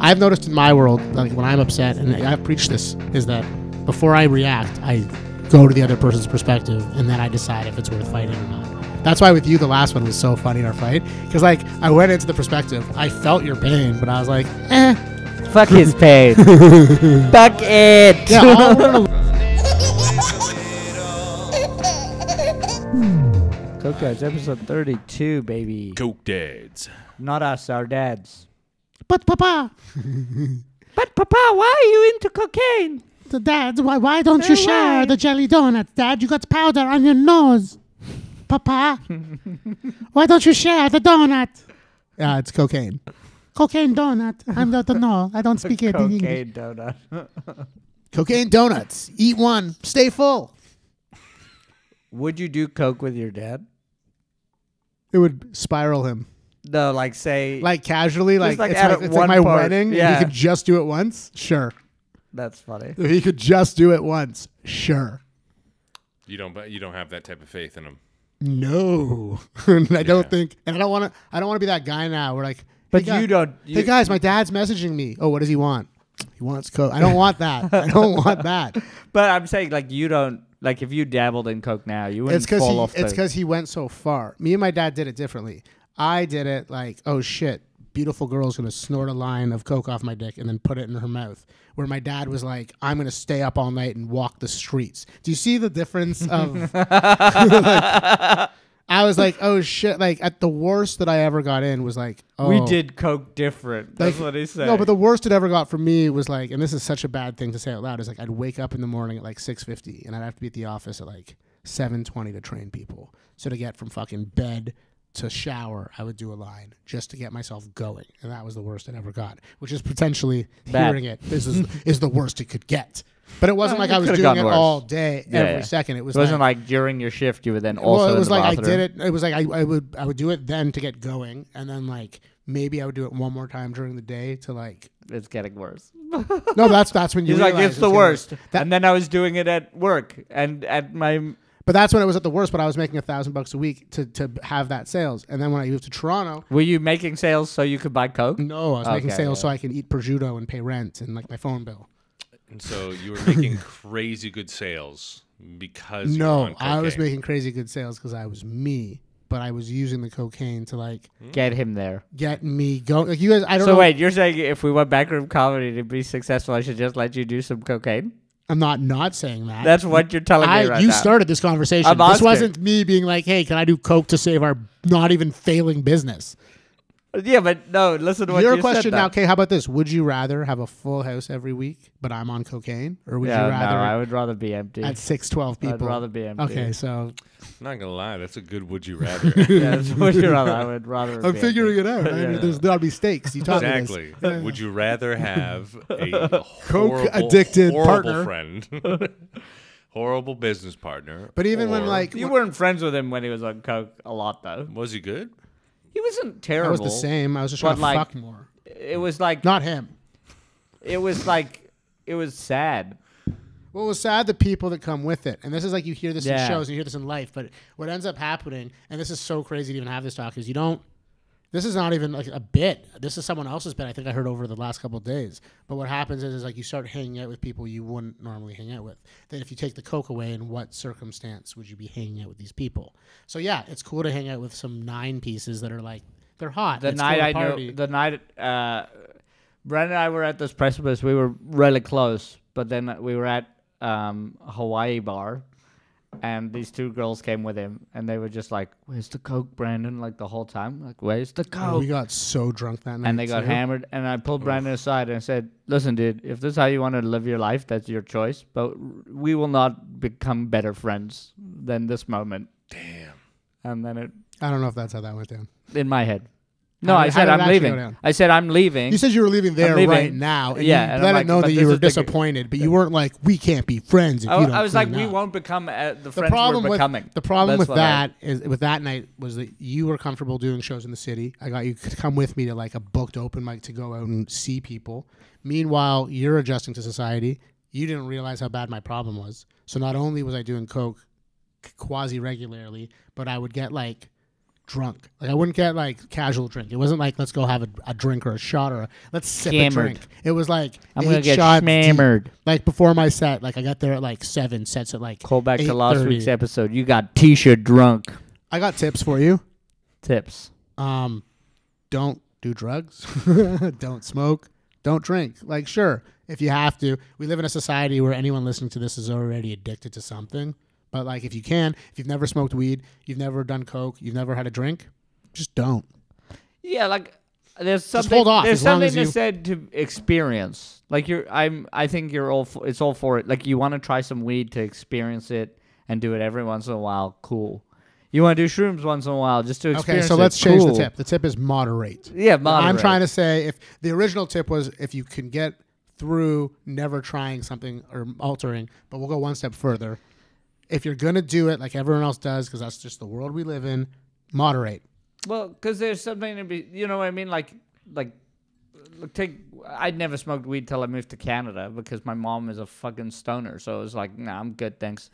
I've noticed in my world, like when I'm upset, and I've preached this, is that before I react, I go to the other person's perspective, and then I decide if it's worth fighting or not. That's why with you, the last one was so funny in our fight, because like I went into the perspective, I felt your pain, but I was like, fuck his pain. Fuck it. Yeah, Coke Dads, episode 32, baby. Coke Dads. Not us, our dads. But Papa, Why are you into cocaine? the dads, why don't you share the jelly donuts, Dad? You got powder on your nose. Papa, why don't you share the donut? Yeah, it's cocaine. Cocaine donut. I don't know. I don't speak it in English. Cocaine donut. Cocaine donuts. Eat one. Stay full. Would you do coke with your dad? It would spiral him. No, like say... Like casually, Just like at it's one like my part. wedding. Yeah. If he could just do it once, sure. That's funny. If he could just do it once, sure. You don't have that type of faith in him. No, I don't think, and I don't want to be that guy now. We're like, But hey, you don't... Hey guys, my dad's messaging me. Oh, what does he want? He wants coke. I don't want that. I don't want that. But I'm saying, like, you don't... Like, if you dabbled in coke now, you wouldn't fall off It's because he went so far. Me and my dad did it differently. I did it like, oh shit, beautiful girl's going to snort a line of coke off my dick and then put it in her mouth. Where my dad was like, I'm going to stay up all night and walk the streets. Do you see the difference of... I was like, oh shit. Like at the worst that I ever got in was like, oh. We did coke different. That's what he said. No, but the worst it ever got for me was like, and this is such a bad thing to say out loud, is like I'd wake up in the morning at like 6:50 and I'd have to be at the office at like 7:20 to train people. So to get from fucking bed to shower, I would do a line just to get myself going. And that was the worst it ever got, which is potentially Bad. hearing it. This is the worst it could get. But it wasn't like I was doing it worse. all day, every second. It wasn't like during your shift you would then also. Well, it was like I bathroom. did it. It was like I would do it then to get going, and then like maybe I would do it one more time during the day to like. It's getting worse. No, that's when you. He's like, realize it's the worst. That, and then I was doing it at work and at my. But that's when it was at the worst. But I was making $1,000 a week to have that sales, and then when I moved to Toronto. Were you making sales so you could buy coke? No, I was making sales so I can eat prosciutto and pay rent and like my phone bill. And so you were making crazy good sales because you were on cocaine. I was making crazy good sales because I was me, but I was using the cocaine to like get him there, get me going. Like you guys, I don't know. So wait, you're saying if we went backroom comedy to be successful, I should just let you do some cocaine? I'm not saying that. That's what you're telling me right now. You started this conversation. This wasn't me being like, hey, can I do coke to save our not even failing business? Yeah, but no, listen to what you said. Your question now, okay, how about this? Would you rather have a full house every week, but I'm on cocaine? Or would you rather... No, I would rather be empty. At 6-12 people. I'd rather be empty. Okay, so... I'm not going to lie, that's a good would you rather. Yeah, that's would you rather. I would rather I'm figuring it out. I mean, there's got to be stakes. You taught me this. Exactly. Would you rather have a coke-addicted partner. friend, horrible business partner? But even when like... You weren't friends with him when he was on coke a lot, though. Was he good? He wasn't terrible. I was the same. I was just trying to fuck more. It was like... Not him. It was like... It was sad. Well, it was sad the people that come with it. And this is like you hear this in shows, you hear this in life. But what ends up happening, and this is so crazy to even have this talk, is you don't... This is not even like a bit. This is someone else's bit I think I heard over the last couple of days. But what happens is like you start hanging out with people you wouldn't normally hang out with. Then if you take the coke away, in what circumstance would you be hanging out with these people? So yeah, it's cool to hang out with some 9 pieces that are like, they're hot. The night Brandon and I were at this precipice, we were really close. But then we were at a Hawaii bar. And these 2 girls came with him, and they were just like, "Where's the coke, Brandon?" Like the whole time, like, "Where's the coke?" Oh, we got so drunk that night, and they got hammered. And I pulled Brandon aside and said, "Listen, dude, if this is how you want to live your life, that's your choice. But we will not become better friends than this moment." Damn. And then I don't know if that's how that went down. In my head. No, I said I'm leaving. I said I'm leaving. You said you were leaving there right now. And yeah, you let it know that you were disappointed, but you weren't like, we can't be friends if you don't. I was like, clean we up. won't become the friends we're becoming. The problem with that night was that you were comfortable doing shows in the city. I got you to come with me to like a booked open mic to go out and see people. Meanwhile, you're adjusting to society. You didn't realize how bad my problem was. So not only was I doing coke quasi regularly, but I would get like drunk. Like I wouldn't get like casual drink. It wasn't like let's go have a drink or a shot or let's sip a drink. It was like I'm gonna 8 get shots hammered. deep. Like before my set, like I got there at like 7, sets at like Call back to last 8:30. week's episode. You got T-shirt drunk. I got tips for you. Tips. Don't do drugs. Don't smoke. Don't drink. Like sure, if you have to. We live in a society where anyone listening to this is already addicted to something. But like if you can, if you've never smoked weed, you've never done coke, you've never had a drink, just don't. Yeah, like there's Just something. hold off There's as long something as that's you- said to experience. Like I think you're all. It's all for it. Like you want to try some weed to experience it and do it every once in a while. Cool. You want to do shrooms once in a while just to Okay, experience. so it. let's change the Cool. tip. The tip is moderate. Yeah, moderate. I'm trying to say if the original tip was if you can get through never trying something or altering, but we'll go one step further. If you're going to do it like everyone else does, because that's just the world we live in, moderate. Well, because there's something to be. You know what I mean? Like take. I'd never smoked weed till I moved to Canada because my mom is a fucking stoner. So it was like, nah, I'm good, thanks.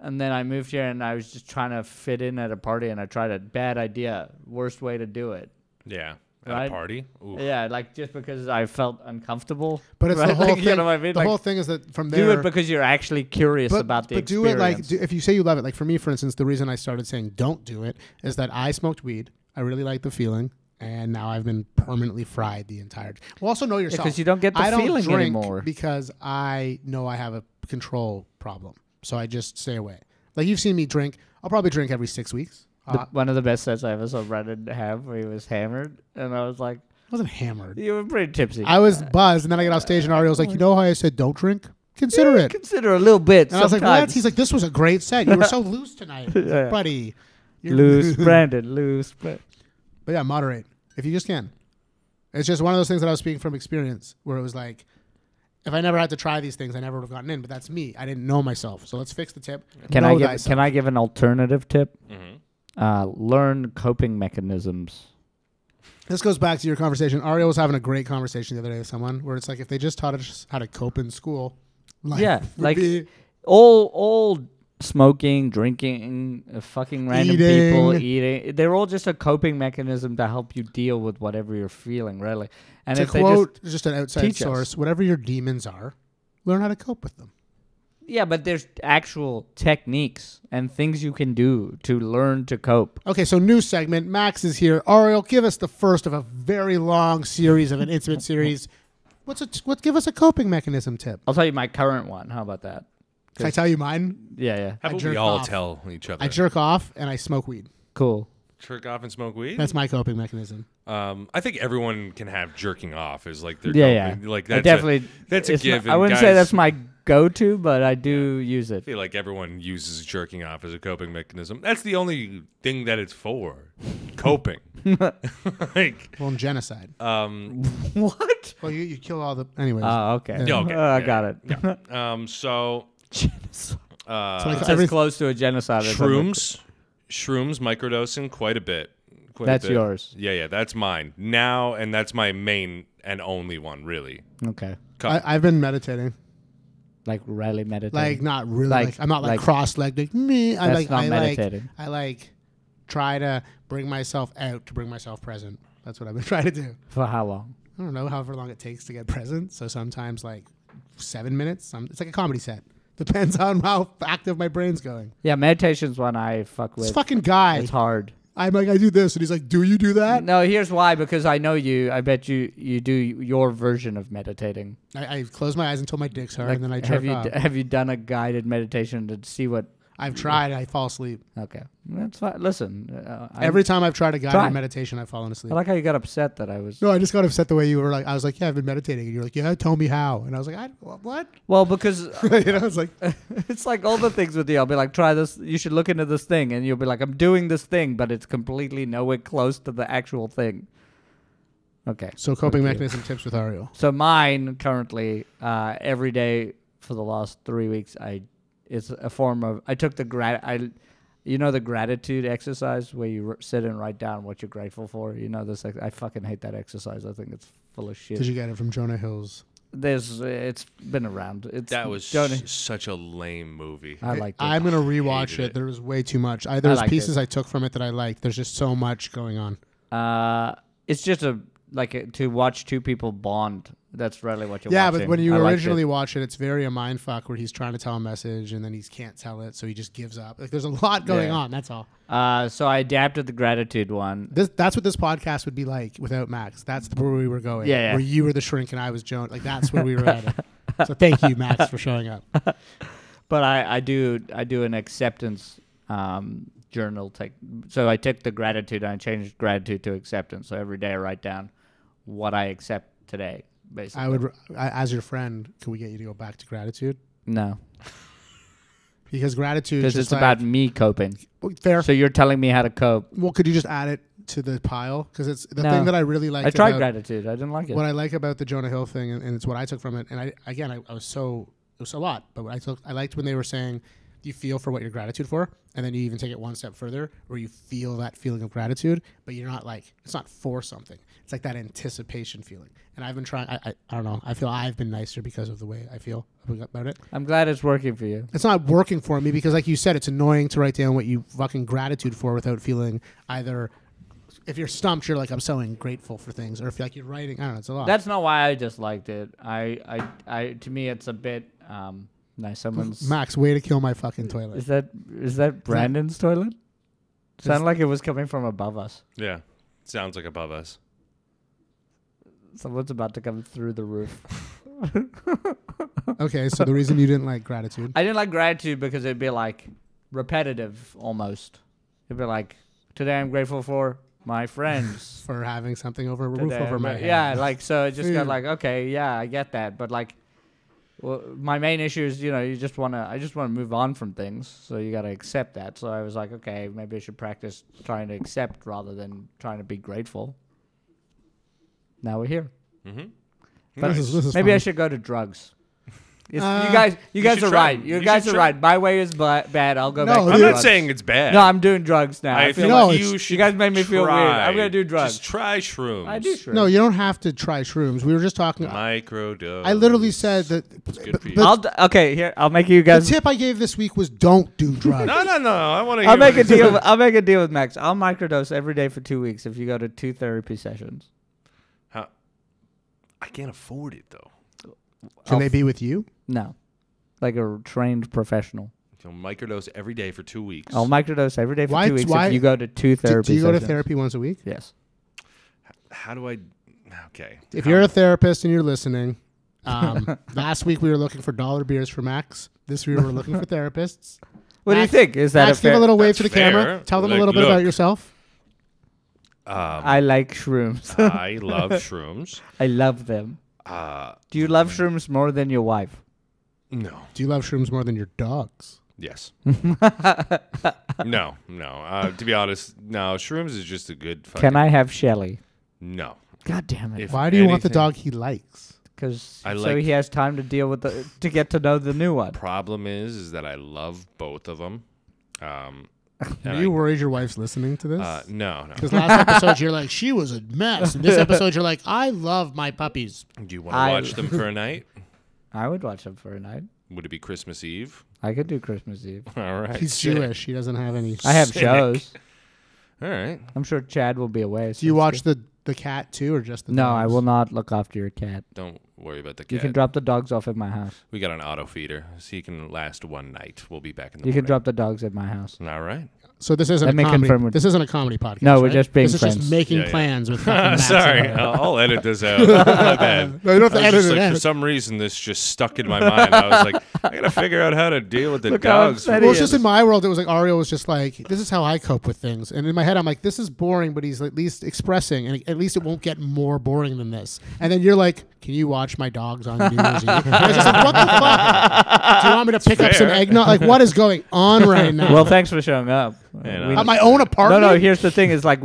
And then I moved here and I was just trying to fit in at a party and I tried a bad idea, worst way to do it. Yeah. At Right? a party. Oof. Yeah, like just because I felt uncomfortable. But it's right? the whole Like, thing. You know what I mean? The Like, whole thing is that from there. do it because you're actually curious about the but do experience. it like if you say you love it. Like for me, for instance, the reason I started saying don't do it is that I smoked weed. I really like the feeling, and now I've been permanently fried the entire. Well, also know yourself because you don't get the I don't feeling drink anymore. because I know I have a control problem, so I just stay away. Like you've seen me drink. I'll probably drink every 6 weeks. One of the best sets I ever saw Brendan have where he was hammered, and I was like, I wasn't hammered. you were pretty tipsy. I was buzzed, and then I get off stage, and Ario was like, "You know how I said don't drink? Consider it." Consider a little bit. And I was like, sometimes. "What?" He's like, "This was a great set. You were so loose tonight, I was like, Yeah. buddy." You're Loose, Brandon, loose. But yeah, moderate if you just can. It's just one of those things that I was speaking from experience, where it was like, if I never had to try these things, I never would have gotten in. But that's me. I didn't know myself. So let's fix the tip. Can Know I thyself. give give an alternative tip? Mm-hmm. Learn coping mechanisms. This goes back to your conversation. Ario was having a great conversation the other day with someone where it's like if they just taught us how to cope in school, life Yeah, would like be all smoking, drinking, fucking random people, eating. They're all just a coping mechanism to help you deal with whatever you're feeling, really. And to if they quote just an outside teach us. source, whatever your demons are, learn how to cope with them. yeah, but there's actual techniques and things you can do to learn to cope. Okay, so new segment. Max is here. Ariel, give us the first of a very long series of an intimate series. Give us a coping mechanism tip. I'll tell you my current one. How about that? Can I tell you mine? Yeah. How about jerk we all off. tell each other? I jerk off and I smoke weed. Cool. Jerk off and smoke weed? That's my coping mechanism. I think everyone can have jerking off is like their Yeah. coping. Like I that's definitely. that's a it's not- given. I wouldn't guys. say that's my go-to, but I do use I it. feel like everyone uses jerking off as a coping mechanism. That's the only thing that it's for. Coping. Like Well, in genocide. What? Well, you kill all the. Anyways. Oh, okay. Yeah. Okay, I yeah, got it. so So like It's every- as close to a genocide as shrooms microdosing quite a bit. That's yours. Yeah, that's mine now, and that's my main and only one, really. Okay. I've been meditating. Like rally meditating. Like not really. Like- Like, I'm not like like- cross-legged. Like me. I That's like. not I meditating. like try to bring myself out to bring myself present. That's what I've been trying to do. For how long? I don't know, however long it takes to get present. So sometimes like 7 minutes. It's like a comedy set. Depends on how active my brain's going. Yeah, meditation's one I fuck with. This fucking guy. It's hard. I'm like, I do this, and he's like, do you do that? No, here's why. Because I know you. I bet you do your version of meditating. I close my eyes until my dick's hard, Like, and then I have jerk you off. have you done a guided meditation to see what? I've tried. I fall asleep. Okay, that's fine. Listen, Every time I've tried a Try. guided meditation, I've fallen asleep. I like how you got upset that I was. No, I just got upset the way you were like. I was like, yeah, I've been meditating, and you're like, yeah, tell me how, and I was like, what? Well, because You know, it's like, it's like all the things with you. I'll be like, try this. You should look into this thing, and you'll be like, I'm doing this thing, but it's completely nowhere close to the actual thing. Okay. so coping you. mechanism tips with Ariel. So mine currently, every day for the last 3 weeks, it's a form of I took the the gratitude exercise where you sit and write down what you're grateful for. You know this. I fucking hate that exercise. I think it's full of shit. Did you get it from Jonah Hill's? It's been around. That was such a lame movie. I liked it. I'm gonna rewatch it. There was way too much. There was pieces I took from it that I liked. There's just so much going on. It's just to watch two people bond. That's really what you're watching. Yeah, but when you originally watch it, it's very a mind fuck where he's trying to tell a message and then he can't tell it, so he just gives up. Like there's a lot going on. That's all. So I adapted the gratitude one. That's what this podcast would be like without Max. That's where we were going. Yeah. Where you were the shrink and I was Joan. Like that's where we were at. So thank you, Max, for showing up. But I do an acceptance journal. So I took the gratitude and I changed gratitude to acceptance. So every day I write down what I accept today. Basically. As your friend, can we get you to go back to gratitude? No. Because gratitude because it's about me coping. Fair. So you're telling me how to cope. Well, could you just add it to the pile? Because it's the thing that I really like. I tried gratitude. I didn't like it. What I like about the Jonah Hill thing, and it's what I took from it, and it was a lot, but I liked when they were saying, you feel for what you're gratitude for, and then you even take it one step further where you feel that feeling of gratitude, but you're not like, it's not for something. It's like that anticipation feeling. And I've been trying, I don't know, I feel I've been nicer because of the way I feel about it. I'm glad it's working for you. It's not working for me because like you said, it's annoying to write down what you fucking gratitude for without feeling either, if you're stumped, you're like, I'm so grateful for things, or if you're like you're writing, I don't know, it's a lot. That's not why I just liked it. To me, it's a bit, nice. Someone's Max, way to kill my fucking toilet. Is that Brandon's toilet? Sounded like it was coming from above us. Yeah, sounds like above us. Someone's about to come through the roof. Okay, so the reason you didn't like gratitude? I didn't like gratitude because it'd be like repetitive almost. It'd be like, today I'm grateful for my friends. For having something over a roof over my head. Yeah, like, so it just got like, okay, yeah, I get that. But like, well, my main issue is, I just want to move on from things. So you got to accept that. So I was like, okay, maybe I should practice trying to accept rather than trying to be grateful. Now we're here. Mm-hmm. But this is maybe fun. I should go to drugs. You guys are right. You guys are right. My way is bad. I'll go back to I'm drugs. not saying it's bad. No, I'm doing drugs now. I feel feel like you guys made me feel weird. I'm going to do drugs. Just try shrooms. I do shrooms. No, you don't have to try shrooms. We were just talking. Microdose. I literally said that. It's good for you. Okay, here, I'll make you guys. The tip I gave this week was don't do drugs. No. I want to. I'll make a deal. I'll make a deal with Max. I'll microdose every day for 2 weeks if you go to 2 therapy sessions. I can't afford it though. Can they be with you? No, like a trained professional. So microdose every day for 2 weeks. I'll microdose every day for 2 weeks if you go to 2 therapy sessions. Do you go to therapy once a week? Yes. How do I? Okay. If you're a therapist and you're listening, last week we were looking for dollar beers for Max. This week we're looking for therapists. What do you think? Is that Max, a fair? give a little wave That's to the fair. camera. Tell them a Like, little bit look. about yourself. I like shrooms. I love shrooms. I love them. Do you love shrooms more than your wife? No. Do you love shrooms more than your dogs? Yes. No. To be honest, no. Shrooms is just a good. Can I have Shelly? No. God damn it! If Why do you want the anything- dog he likes? Because so he has time to deal with to get to know the new one. Problem is that I love both of them. Are you worried your wife's listening to this? No. Because last episode you're like, she was a mess. And this episode you're like, I love my puppies. Do you want to watch them for a night? I would watch them for a night. Would it be Christmas Eve? I could do Christmas Eve. All right. He's sick. Jewish. He doesn't have any. I have Sick. shows. All right. I'm sure Chad will be away. Do you watch the cat too, or just the No, dogs? I will not look after your cat. Don't worry about the cat. You can drop the dogs off at my house. We got an auto feeder, so he can last one night. We'll be back in the You morning. can drop the dogs at my house. All right. So this isn't Let a me comedy. confirm with- This isn't a comedy podcast. No, we're right? just being This is friends. just making Yeah. plans with. fucking Max Sorry, and I. I'll edit this out. My bad. No, you don't have to I was edit just it like, out. for some reason, this just stuck in my mind. I was like, I gotta figure out how to deal with the Look how dogs. upset Well, he it's just is. in my world. It was like Ariel was just like, "This is how I cope with things," and in my head, I'm like, "This is boring," but he's at least expressing, and at least it won't get more boring than this. And then you're like, "Can you watch my dogs on New Year's Eve?" And I was just like, "What the fuck? Do you want me to pick up some fair. eggnog? Like, what is going on right now?" Well, thanks for showing up. Yeah, At my own apartment. No. Here's the thing: is like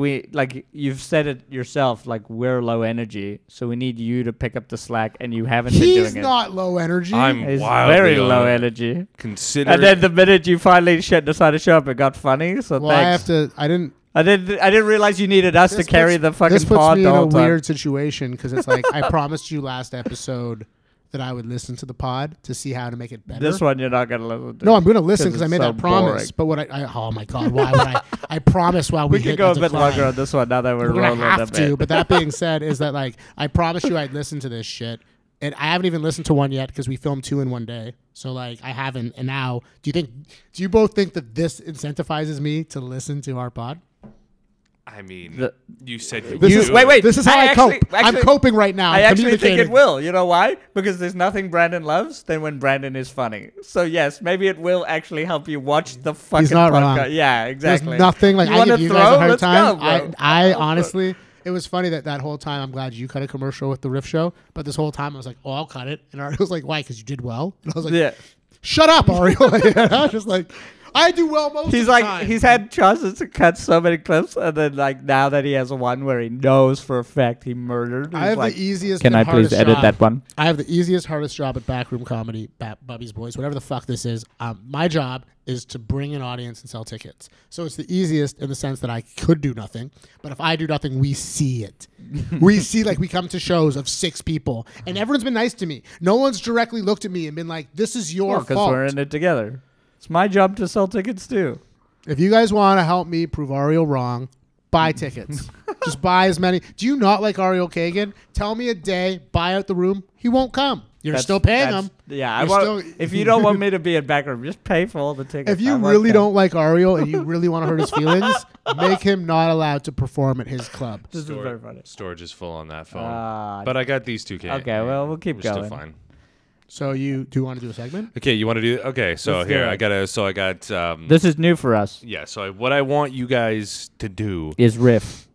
you've said it yourself. Like we're low energy, so we need you to pick up the slack, and you haven't been He's doing it. not low energy. I'm He's wildly very low on it. energy. Consider. And then the minute you finally decided to show up, it got funny. So well, I have thanks. to. I didn't. I didn't realize you needed us to This carry puts- the fucking This puts pod me the in a whole time. weird situation because it's like I promised you last episode that I would listen to the pod to see how to make it better. This one you're not gonna listen to. No, I'm going to listen because I it's made so that promise. boring. But what oh my god, why would I? I promise while we We hit could go a the bit decline. longer on this one now that we're We're rolling gonna have a to. bit. But that being said, is that like I promised you I'd listen to this shit, and I haven't even listened to one yet because we filmed 2 in one day. So like I haven't. And now, do you both think that this incentivizes me to listen to our pod? I mean, you said you This would is, do wait, it. wait. This is how I cope. I'm actually- coping right now. I I'm actually think it communicating. will. You know why? Because there's nothing Brandon loves than when Brandon is funny. So yes, maybe it will actually help you watch the fucking not podcast. wrong. Yeah, exactly. There's nothing like You I wanna give you throw? guys a hard Let's time. go, bro. I honestly, it was funny that whole time. I'm glad you cut a commercial with the Riff Show, but this whole time I was like, oh, I'll cut it, and Ari was like, why? Because you did well. And I was like, Yeah. shut up, Ari. I was just like, I do well most He's of the like time. he's had chances to cut so many clips, and then like now that he has one where he knows for a fact he murdered. I he's have like, the easiest. Can and I please hardest edit job. that one? I have the easiest, hardest job at Backroom Comedy, Bubby's Boys, whatever the fuck this is. My job is to bring an audience and sell tickets. So it's the easiest in the sense that I could do nothing, but if I do nothing, we see it. We see, like, we come to shows of 6 people, and everyone's been nice to me. No one's directly looked at me and been like, "This is your Because fault." we're in it together. It's my job to sell tickets too. If you guys want to help me prove Ariel wrong, buy tickets. Just buy as many. Do you not like Ariel Kagan? Tell me a day, buy out the room. He won't come. You're still paying him. Yeah, I You're won't, still- if you don't want me to be in backroom, just pay for all the tickets. If you I won't really come. don't like Ariel and you really want to hurt his feelings, make him not allowed to perform at his club. This is very funny. Storage is full on that phone. Ah, But I got these 2K. Okay, well, we'll keep We're going. still fine. So you do want to do a segment? Okay, you want to do? Okay, so Let's do here it. I got. This is new for us. Yeah, so what I want you guys to do, Is riff.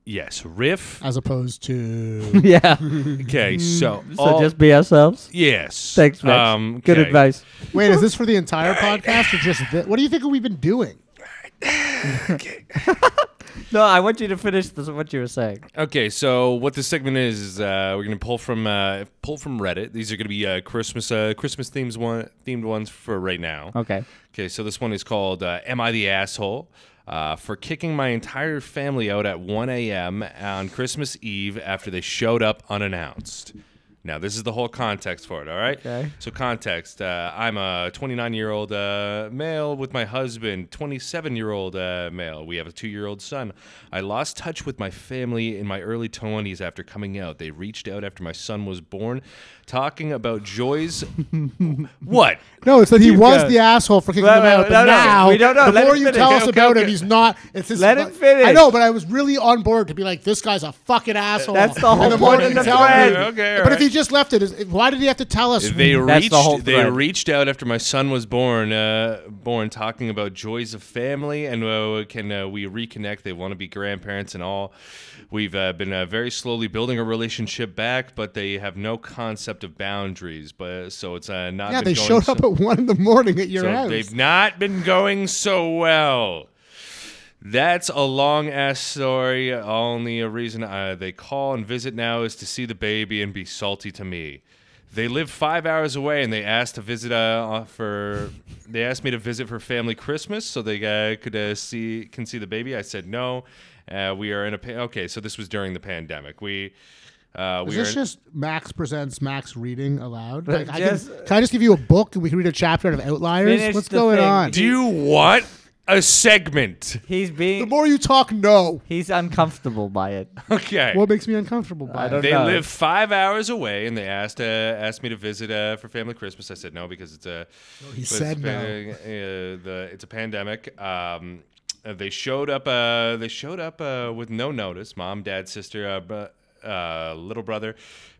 yes, riff. As opposed to Yeah. Okay, so So just be ourselves. yes. Thanks, Max. Good okay. advice. wait, is this for the entire podcast or just what do you think we've been doing? No, I want you to finish what you were saying. Okay, so what this segment is we're gonna pull from Reddit. These are gonna be Christmas themed ones for right now. Okay. Okay, so this one is called "Am I the Asshole?" For kicking my entire family out at 1 a.m. on Christmas Eve after they showed up unannounced. Now, this is the whole context for it, all right? Okay. So context, I'm a 29-year-old male with my husband, 27-year-old male. We have a 2-year-old son. I lost touch with my family in my early 20s after coming out. They reached out after my son was born, talking about joys. What? No, it's that he Keep was going. the asshole for kicking No, him no, out, but no, no, now we don't know. the Let more him you finish. tell us Okay, about okay. him, he's not. It's just, Let him finish. I know, but I was really on board to be like, this guy's a fucking asshole. That's the whole And more point you of the tell me- thread. Okay, all But if right. he just left it, why did he have to tell us? They That's the whole reached. They thread. reached out after my son was born. Talking about joys of family and can we reconnect? They want to be grandparents and all. We've been very slowly building a relationship back, but they have no concept of boundaries. But so it's not. Yeah, been they going showed so, up at 1 a.m. at your so house. they've not been going so well. That's a long ass story. Only a reason they call and visit now is to see the baby and be salty to me. They live 5 hours away, and they asked to visit They asked me to visit for family Christmas, so they can see the baby. I said no. We are in a okay. So this was during the pandemic. Is this just Max presents Max reading aloud? Like, Just- can I just give you a book and we can read a chapter out of Outliers? Finish What's the going thing. on? Do you want a segment? He's The being. more you talk, no. He's uncomfortable by it. Okay. What makes me uncomfortable by I it? don't They know. live 5 hours away, and they asked me to visit for family Christmas. I said no because it's a. He but said no. It's a pandemic. They showed up. With no notice. Mom, dad, sister, little brother,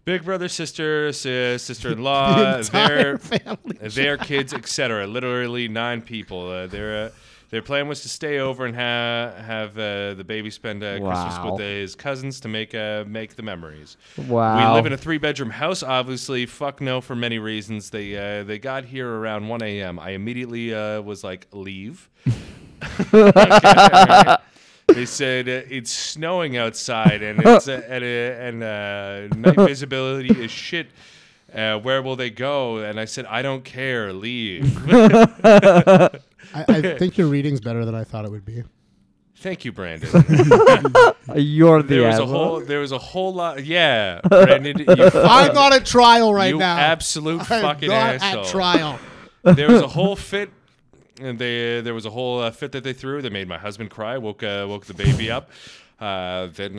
big brother, sister, sister-in-law, The entire family. their kids, etc. Literally 9 people. Their plan was to stay over and have the baby spend Christmas Wow. with his cousins to make the memories. Wow. We live in a 3-bedroom house. Obviously, fuck no for many reasons. They got here around 1 a.m. I immediately was like, leave. Okay. They said it's snowing outside and it's night visibility is shit. Where will they go? And I said, I don't care. Leave. I think your reading's better than I thought it would be. Thank you, Brandon. You're the There was a asshole. whole. There was a whole lot. Yeah, Brandon. You I'm not at trial right you now. absolute I'm fucking not asshole. at trial. There was a whole fit, and there was a whole fit that they threw that made my husband cry. Woke the baby up. Then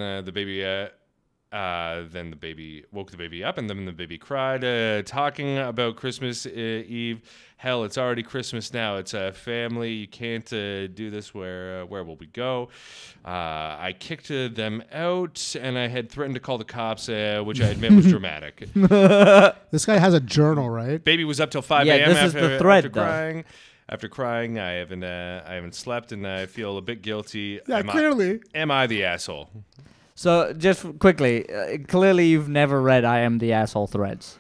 the baby woke the baby up, and then the baby cried, talking about Christmas Eve. Hell, it's already Christmas now. It's a family. You can't do this. Where will we go? I kicked them out, and I had threatened to call the cops, which I admit was dramatic. This guy has a journal, right? Baby was up till 5 Yeah, a.m. this is the thread, after though. crying. After crying, I haven't slept, and I feel a bit guilty. Yeah, clearly. Am I the asshole? So just quickly, clearly you've never read I Am the Asshole threads.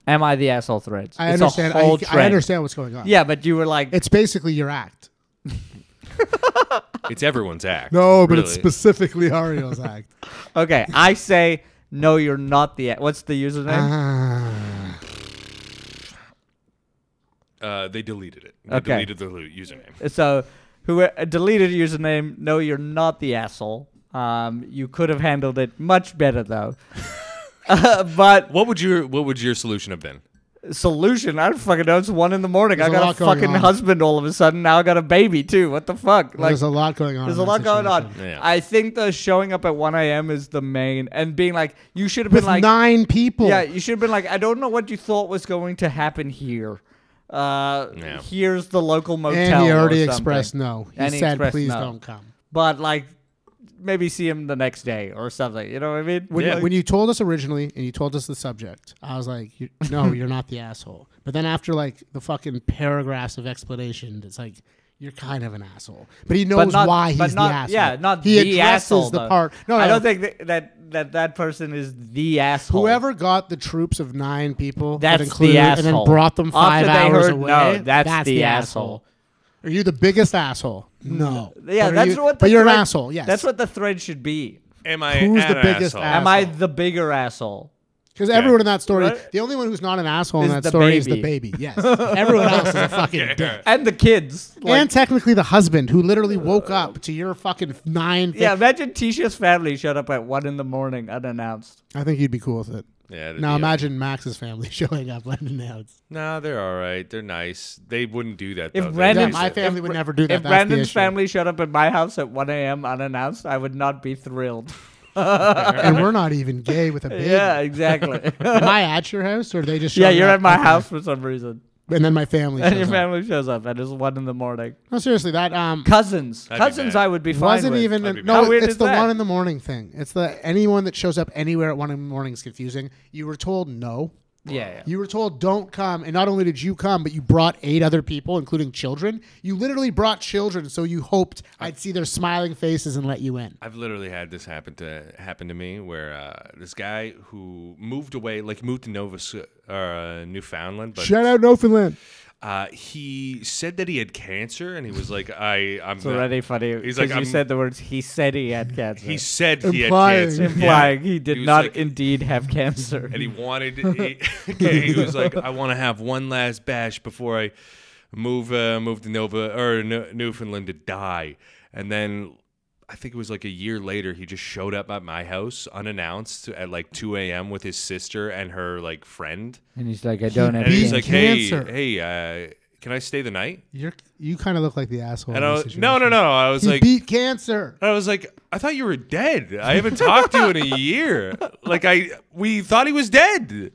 Am I the Asshole threads? I It's understand. A whole I trend. understand what's going on. Yeah, but you were like, It's basically your act. It's everyone's act. No, but it's really. specifically Ariel's act. okay, I say, no, you're not the. What's the username? They deleted it. They Okay. deleted the username. So, who deleted username? No, you're not the asshole. You could have handled it much better though. But What would your solution have been? solution, I don't fucking know. It's 1 a.m. There's I a got lot a going fucking on. husband all of a sudden. Now I got a baby too. What the fuck? Like, There's a lot going on. there's in a that lot going on. situation. Yeah. I think the showing up at 1 a.m. is the main, and being like, you should have With been like, 9 people. yeah, you should have been like, I don't know what you thought was going to happen here. Here's the local motel. And he already or something. expressed no. He And he said, expressed please no. don't come. But like, maybe see him the next day or something. You know what I mean? When you told us originally and you told us the subject, I was like, no, you're not the asshole. But then after like the fucking paragraphs of explanation, it's like, you're kind of an asshole. But he knows why he's the asshole. Yeah, not he the addresses asshole. the though. part. No, I no. don't think that person is the asshole. Whoever got the troops of 9 people, That's that included, the and then asshole. brought them 5 After they hours heard away, no, that's the asshole. Are you the biggest asshole? No. Yeah, But that's you, what. But you're an thread- asshole. Yes. That's what the thread should be. Am I Who's an the biggest asshole? asshole? Am I the bigger asshole? Because everyone in that story, Right? the only one who's not an asshole in Is that the story is the baby. baby. Yes. Everyone else is a fucking dick. And the kids. Like, And technically the husband who literally woke up to your fucking 9. yeah, imagine Tisha's family showed up at 1 a.m. unannounced. I think you'd be cool with it. Yeah. Now imagine Max's family showing up unannounced. No, they're all right. They're nice. They wouldn't do that. If though. Brandon- Yeah, my family would never do that. If That's the Brandon's issue. family showed up at my house at 1 a.m. unannounced, I would not be thrilled. And we're not even gay with a baby. Yeah, exactly. Am I at your house or are they just yeah, showing you're up? at my Okay. house for some reason. And then my family And shows your up. family shows up and it's 1 a.m. No, seriously, that Cousins. That'd be Cousins bad. I would be fine wasn't with. even That'd be no. How weird It's is the that? 1 in the morning thing. It's the anyone that shows up anywhere at 1 in the morning is confusing. You were told no. Yeah. You were told don't come, and not only did you come, but you brought 8 other people, including children. You literally brought children, so you hoped I'd see their smiling faces and let you in. I've literally had this happen to me where this guy who moved away, like moved to Newfoundland, but Shout out Newfoundland. he said that he had cancer, and he was like, "I'm." It's already funny. He's He's like, like, you I'm- said the words, he said he had cancer. He said he Implying. had cancer, implying he did He was not like- indeed have cancer. and he wanted. He was like, "I want to have one last bash before I move to Newfoundland to die," and then. I think it was like a year later, he just showed up at my house unannounced at like 2 a.m. with his sister and her like friend. And he's like, I don't have And he's beat like, cancer. cancer. hey, can I stay the night? You kind of look like the asshole. And in I this was, no. situation. I was He like, beat cancer. I was like, I thought you were dead. I haven't talked to you in a year. Like we thought he was dead.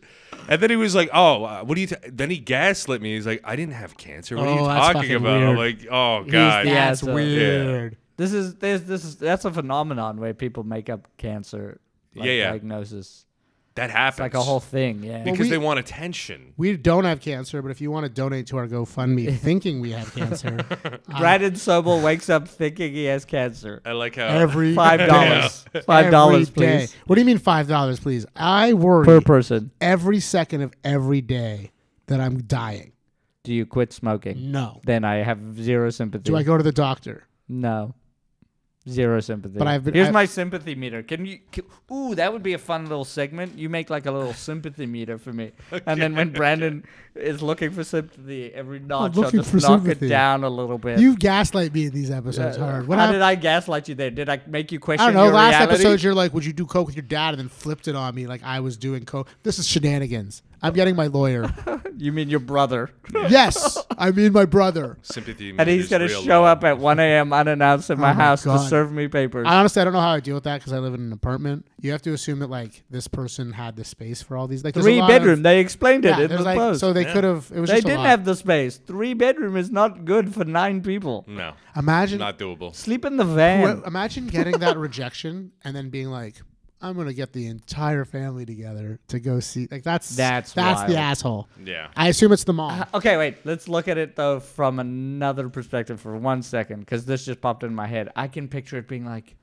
And then he was like, "Oh, what do you?" Then he gaslit me. He's like, "I didn't have cancer. What are you Oh, that's talking fucking about?" I'm weird. like, "Oh He's God." the That's asshole. weird. That's a phenomenon where people make up cancer Yeah. diagnosis. That happens. It's like a whole thing, yeah. because they want attention. We don't have cancer, but if you want to donate to our GoFundMe thinking we have cancer, Brandon Sobel wakes up thinking he has cancer. I like how every $5. day. $5, Every day. please. What do you mean $5, please? I worry Per person. every second of every day that I'm dying. Do you quit smoking? No. Then I have zero sympathy. Do I go to the doctor? No. Zero sympathy. But Here's my sympathy meter. Ooh, that would be a fun little segment. You make like a little sympathy meter for me. And then when Brandon is looking for sympathy, every notch I'll just knock it down a little bit. You gaslight me in these episodes hard. How did I gaslight you there? Did I make you question I don't know. your Last reality? episode, you're like, would you do coke with your dad? And then flipped it on me like I was doing coke. This is shenanigans. I'm getting my lawyer. You mean your brother? Yes, I mean my brother. Sympathy. And he's going to show up at 1 a.m. unannounced at my house God. to serve me papers. I don't know how I deal with that because I live in an apartment. You have to assume that like this person had the space for all these. Like 3 bedroom. They explained it in the post. So they could have. It was. They just a didn't lot. have the space. 3 bedroom is not good for 9 people. No. Imagine Not doable. Sleep in the van. Imagine getting that rejection and then being like, I'm gonna get the entire family together to go see. Like that's wild. the asshole. Yeah. I assume it's the mom. Okay, wait. Let's look at it though from another perspective for 1 second, because this just popped in my head. I can picture it being like,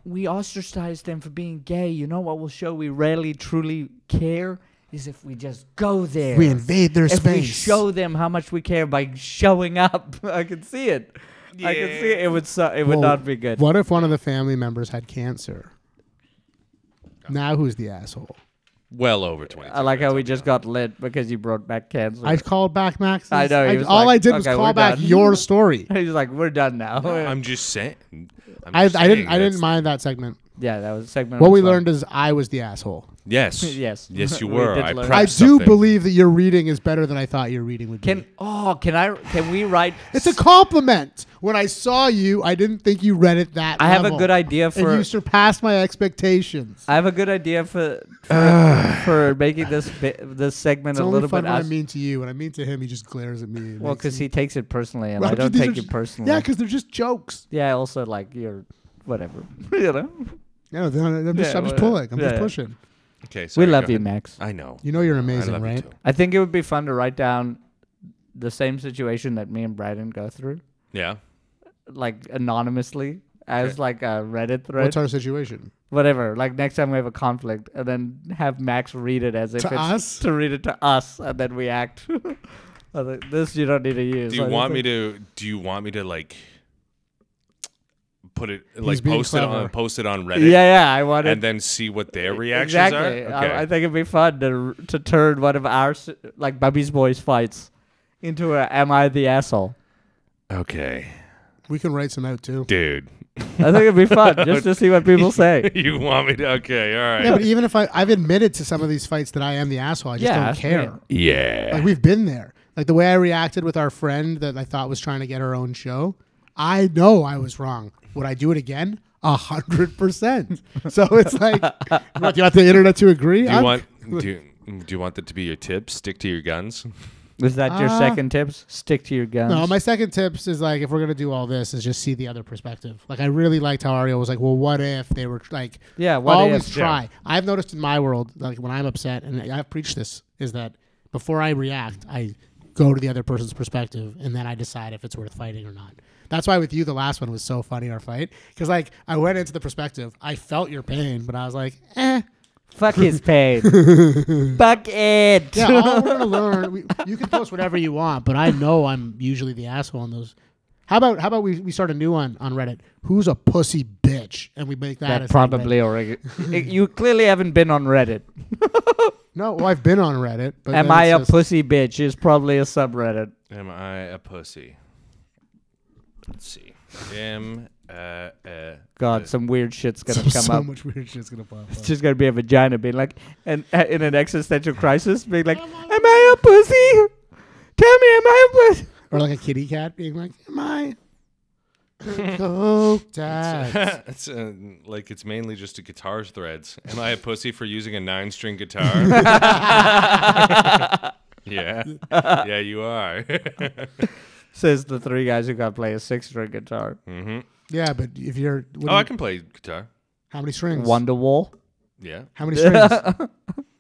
we ostracized them for being gay. You know what will show we rarely truly care is if we just go there. We invade their space. If we show them how much we care by showing up. I can see it. I can see it. It would not be good. What if one of the family members had cancer? Now who's the asshole? Well over 20. I like how we just got lit because you brought back cancer. I called back Max. I know. All I did was call back your story. He's like, we're done now. I'm just saying. I didn't mind that segment. Yeah, that was a segment. What we learned is I was the asshole. Yes. Yes. Yes, you We were. did I learn. prepped I do something. believe that your reading is better than I thought your reading would be. Can we write? It's a compliment. When I saw you, I didn't think you read it that I have a level. good idea for. And you surpassed my expectations. I have a good idea for making this segment It's a only little fun bit. when I mean to you. When I mean to him, he just glares at me. Well, because he takes it personally, and Well, I don't these are take it just- personally. Yeah, because they're just jokes. Yeah. Also, like you're whatever. You know. No, I'm just whatever. pulling. I'm just Yeah. pushing. Okay. We Sorry, love go you, ahead. Max. I know. You know you're I amazing, love you right? too. I think it would be fun to write down the same situation that me and Brandon go through, Yeah. like anonymously as like a Reddit thread. What's our situation? Whatever. Like next time we have a conflict, and then have Max read it as if To it's us? to read it to us, and then we act. I think this you don't need to use. Do you want me to like put it He's being post it on Reddit? Yeah, I want it. And then see what their reactions Exactly. are. Okay. I think it'd be fun to turn one of our like Bubby's Boys fights into a "Am I the asshole?" Okay. We can write some out too. Dude. I think it'd be fun just to see what people say. You want me to? Okay. All right. Yeah, but even if I've admitted to some of these fights that I am the asshole, I just Yeah, don't care. Yeah. Like we've been there. Like the way I reacted with our friend that I thought was trying to get her own show. I know I was wrong. Would I do it again? 100%. So it's like, what, do you want the internet to agree? Do you want that to be your tip? Stick to your guns. Is that your second tips? Stick to your guns. No, my second tips is like, if we're going to do all this, is just see the other perspective. Like I really liked how Ariel was like, well, what if they were like, always try. Yeah. I've noticed in my world, like when I'm upset, and I've preached this, is that before I react, I go to the other person's perspective, and then I decide if it's worth fighting or not. That's why with you, the last one was so funny, our fight. Because, like, I went into the perspective. I felt your pain, but I was like, Fuck his pain. Fuck it. Yeah, all we're going to learn, you can post whatever you want, but I know I'm usually the asshole in those. How about we start a new one on Reddit? Who's a pussy bitch? And we make that as probably already. You clearly haven't been on Reddit. No, well, I've been on Reddit. But Am I a pussy bitch is probably a subreddit. Am I a pussy? Let's see. God, some weird shit's gonna come so up. Much weird shit's gonna pop up. It's just gonna be a vagina being like, and in an existential crisis, being like, "Am I a pussy? Tell me, am I a pussy?" Or like a kitty cat being like, "Am I?" Coke dad. It's like it's mainly just a guitar threads. Am I a pussy for using a 9-string guitar? Yeah. Yeah, you are. Says the 3 guys who got to play a 6-string guitar. Mm-hmm. Yeah, but if you're... I can play guitar. How many strings? Wonderwall. Yeah. How many strings?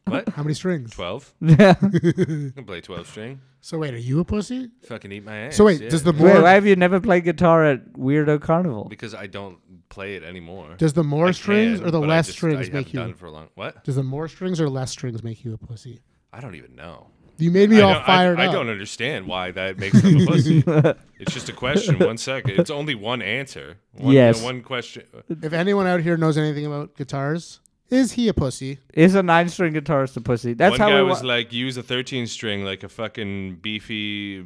What? How many strings? 12. Yeah. I can play 12 string. So wait, are you a pussy? Fucking eat my ass. So wait, yeah. does the Wait, more why have you never played guitar at Weirdo Carnival? Because I don't play it anymore. does the more I strings can, or the but less I strings haven't make you? done it for a long. What? Does the more strings or less strings make you a pussy? I don't even know. You made me all fired I up. don't understand why that makes them a pussy. It's just a question. 1 second. It's only one answer. Yes. One question. If anyone out here knows anything about guitars, is he a pussy? Is a 9-string guitarist a pussy? That's One how guy it was like, use a 13 string like a fucking beefy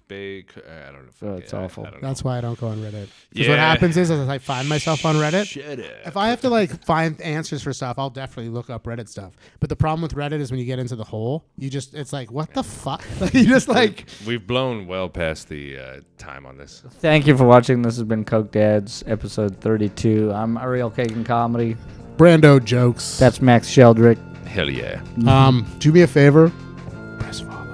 bake. I don't know. Oh, it's awful. I don't know. That's why I don't go on Reddit. Because what happens is, as I find myself on Reddit, Shut up. if I have to like find answers for stuff, I'll definitely look up Reddit stuff. But the problem with Reddit is when you get into the hole, it's like, what the fuck? Like, you just like. We've blown well past the time on this. Thank you for watching. This has been Coke Dads, episode 32. I'm Ariel Kagan Comedy. Brando jokes. That's Max Sheldrick. Hell yeah. Do me a favor. Press follow.